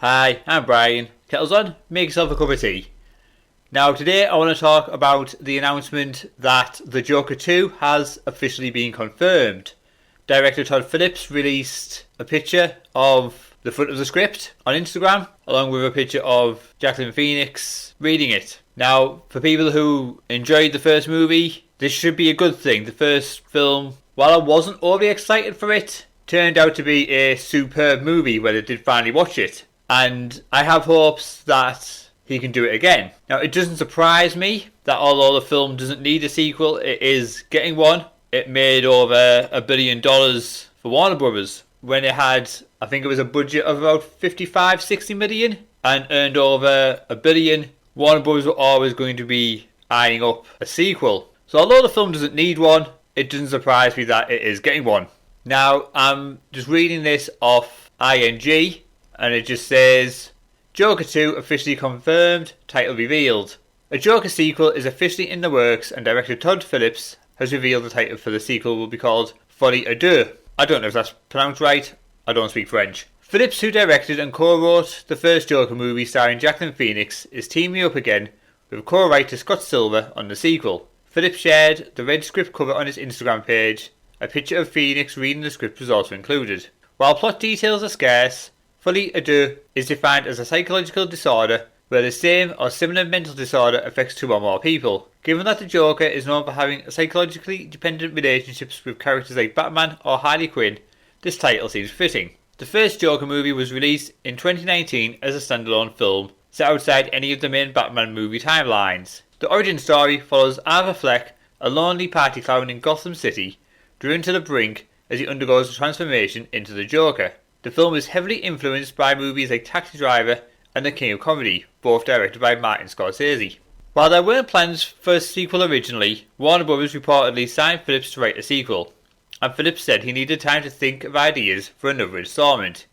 Hi, I'm Brian. Kettle's on, make yourself a cup of tea. Now today I want to talk about the announcement that The Joker 2 has officially been confirmed. Director Todd Phillips released a picture of the front of the script on Instagram, along with a picture of Joaquin Phoenix reading it. Now, for people who enjoyed the first movie, this should be a good thing. The first film, while I wasn't overly excited for it, turned out to be a superb movie when I did finally watch it. And I have hopes that he can do it again. Now, it doesn't surprise me that although the film doesn't need a sequel, it is getting one. It made over $1 billion for Warner Brothers when it had, I think it was a budget of about 55-60 million and earned over $1 billion. Warner Brothers were always going to be eyeing up a sequel. So although the film doesn't need one, it doesn't surprise me that it is getting one. Now, I'm just reading this off ING. And it just says, Joker 2 officially confirmed, title revealed. A Joker sequel is officially in the works and director Todd Phillips has revealed the title for the sequel will be called Folie à Deux. I don't know if that's pronounced right, I don't speak French. Phillips, who directed and co-wrote the first Joker movie starring Joaquin Phoenix, is teaming up again with co-writer Scott Silver on the sequel. Phillips shared the red script cover on his Instagram page. A picture of Phoenix reading the script was also included. While plot details are scarce, Folie à Deux is defined as a psychological disorder where the same or similar mental disorder affects two or more people. Given that the Joker is known for having psychologically dependent relationships with characters like Batman or Harley Quinn, this title seems fitting. The first Joker movie was released in 2019 as a standalone film, set outside any of the main Batman movie timelines. The origin story follows Arthur Fleck, a lonely party clown in Gotham City, driven to the brink as he undergoes a transformation into the Joker. The film is heavily influenced by movies like Taxi Driver and The King of Comedy, both directed by Martin Scorsese. While there weren't plans for a sequel originally, Warner Brothers reportedly signed Phillips to write a sequel, and Phillips said he needed time to think of ideas for another installment.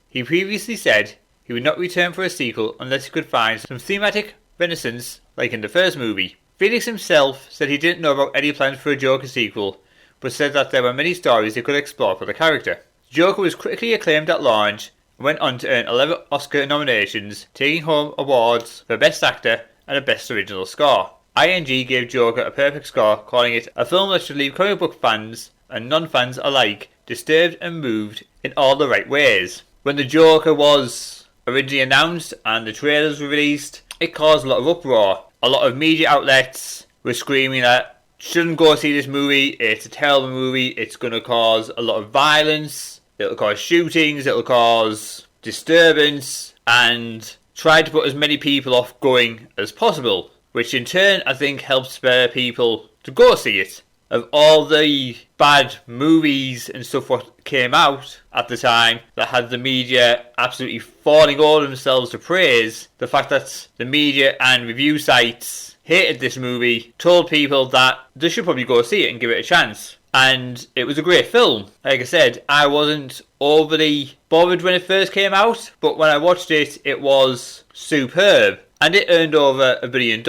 He previously said he would not return for a sequel unless he could find some thematic renaissance like in the first movie. Phoenix himself said he didn't know about any plans for a Joker sequel, but said that there were many stories they could explore for the character. Joker was critically acclaimed at launch and went on to earn 11 Oscar nominations, taking home awards for Best Actor and a Best Original Score. ING gave Joker a perfect score, calling it a film that should leave comic book fans and non-fans alike disturbed and moved in all the right ways. When the Joker was originally announced and the trailers were released, it caused a lot of uproar. A lot of media outlets were screaming that shouldn't go see this movie, it's a terrible movie, it's going to cause a lot of violence. It'll cause shootings, it'll cause disturbance, and try to put as many people off going as possible, which in turn I think helps spur people to go see it. Of all the bad movies and stuff what came out at the time that had the media absolutely falling over themselves to praise, the fact that the media and review sites hated this movie told people that they should probably go see it and give it a chance. And it was a great film. Like I said, I wasn't overly bothered when it first came out, but when I watched it, it was superb. And it earned over $1 billion.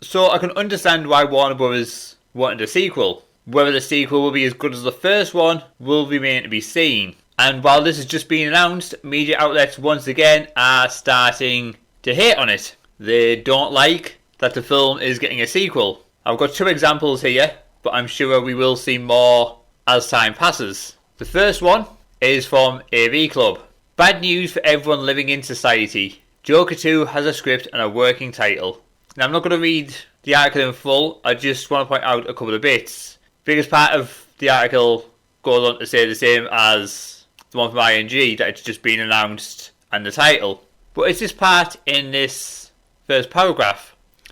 So I can understand why Warner Brothers wanted a sequel. Whether the sequel will be as good as the first one will remain to be seen. And while this has just been announced, media outlets once again are starting to hate on it. They don't like that the film is getting a sequel. I've got two examples here, but I'm sure we will see more as time passes. The first one is from AV Club. Bad news for everyone living in society. Joker 2 has a script and a working title. Now I'm not going to read the article in full, I just want to point out a couple of bits. The biggest part of the article goes on to say the same as the one from ING, that it's just been announced and the title. But it's this part in this first paragraph.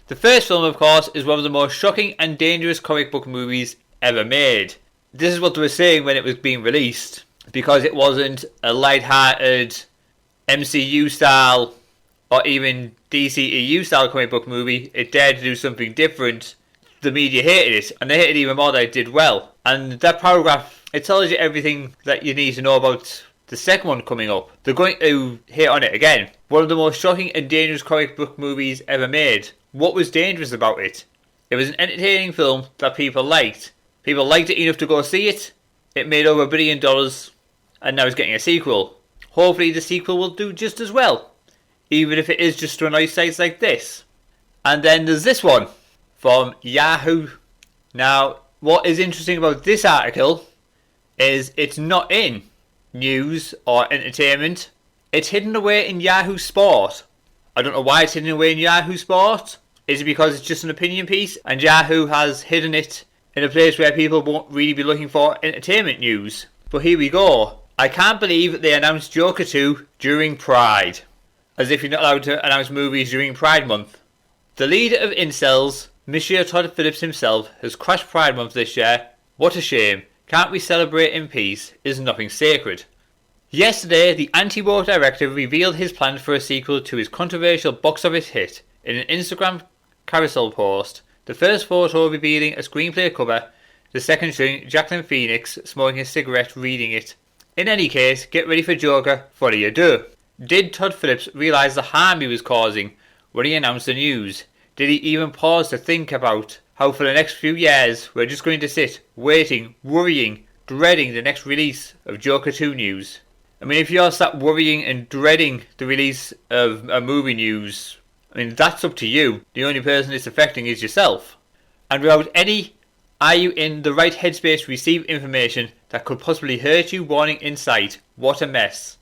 The first film, of course, is one of the most shocking and dangerous comic book movies ever made. This is what they were saying when it was being released, because it wasn't a light-hearted MCU style or even DCEU style comic book movie. It dared to do something different. The media hated it, and they hated it even more than it did well. And that paragraph, it tells you everything that you need to know about the second one coming up. They're going to hit on it again. One of the most shocking and dangerous comic book movies ever made. What was dangerous about it? It was an entertaining film that people liked. People liked it enough to go see it. It made over $1 billion, and now it's getting a sequel. hopefully the sequel will do just as well, even if it is just to annoy sites like this. And then there's this one from Yahoo. Now, what is interesting about this article is it's not in news or entertainment. It's hidden away in Yahoo Sport. I don't know why it's hidden away in Yahoo Sport. Is it because it's just an opinion piece and Yahoo has hidden it in a place where people won't really be looking for entertainment news? But here we go. I can't believe they announced Joker 2 during Pride. As if you're not allowed to announce movies during Pride Month. The leader of incels, Monsieur Todd Phillips himself, has crashed Pride Month this year. What a shame. Can't we celebrate in peace? Is nothing sacred? Yesterday, the anti-woke director revealed his plan for a sequel to his controversial box office hit in an Instagram carousel post. The first photo revealing a screenplay cover, the second showing Jacqueline Phoenix smoking a cigarette reading it. In any case, get ready for Joker, what do you do? Did Todd Phillips realise the harm he was causing when he announced the news? Did he even pause to think about how for the next few years we're just going to sit, waiting, worrying, dreading the next release of Joker 2 news? I mean, if you're sat worrying and dreading the release of a movie news, I mean, that's up to you. The only person it's affecting is yourself. And without any, are you in the right headspace to receive information that could possibly hurt you warning insight? What a mess.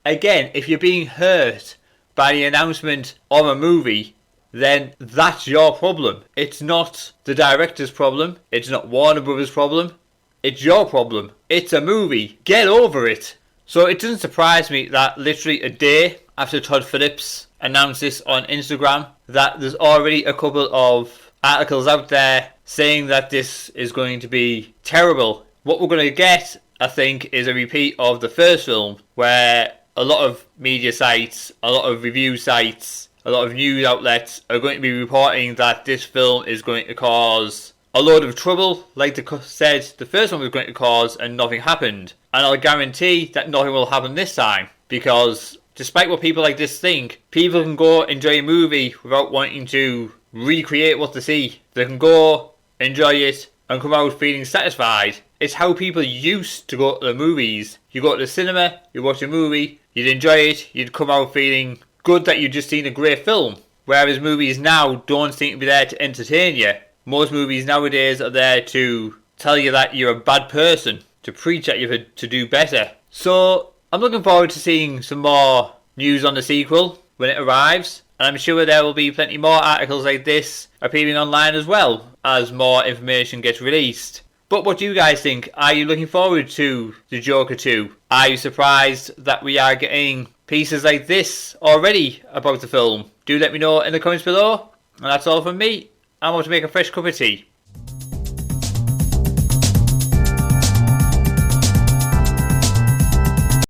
Again, if you're being hurt by the announcement of a movie, then that's your problem. It's not the director's problem. It's not Warner Brothers' problem. It's your problem. It's a movie. Get over it. So it doesn't surprise me that literally a day after Todd Phillips announced this on Instagram, that there's already a couple of articles out there saying that this is going to be terrible. What we're going to get, I think, is a repeat of the first film, where a lot of media sites, a lot of review sites, a lot of news outlets are going to be reporting that this film is going to cause a load of trouble, like they said the first one was going to cause, and nothing happened. And I'll guarantee that nothing will happen this time, because despite what people like this think, people can go enjoy a movie without wanting to recreate what they see. They can go, enjoy it, and come out feeling satisfied. It's how people used to go to the movies. You go to the cinema, you watch a movie, you'd enjoy it, you'd come out feeling good that you've just seen a great film. Whereas movies now don't seem to be there to entertain you. Most movies nowadays are there to tell you that you're a bad person, to preach at you to do better. So I'm looking forward to seeing some more news on the sequel when it arrives, and I'm sure there will be plenty more articles like this appearing online as well as more information gets released. But what do you guys think? Are you looking forward to the Joker 2? Are you surprised that we are getting pieces like this already about the film? Do let me know in the comments below. And that's all from me. I'm about to make a fresh cup of tea.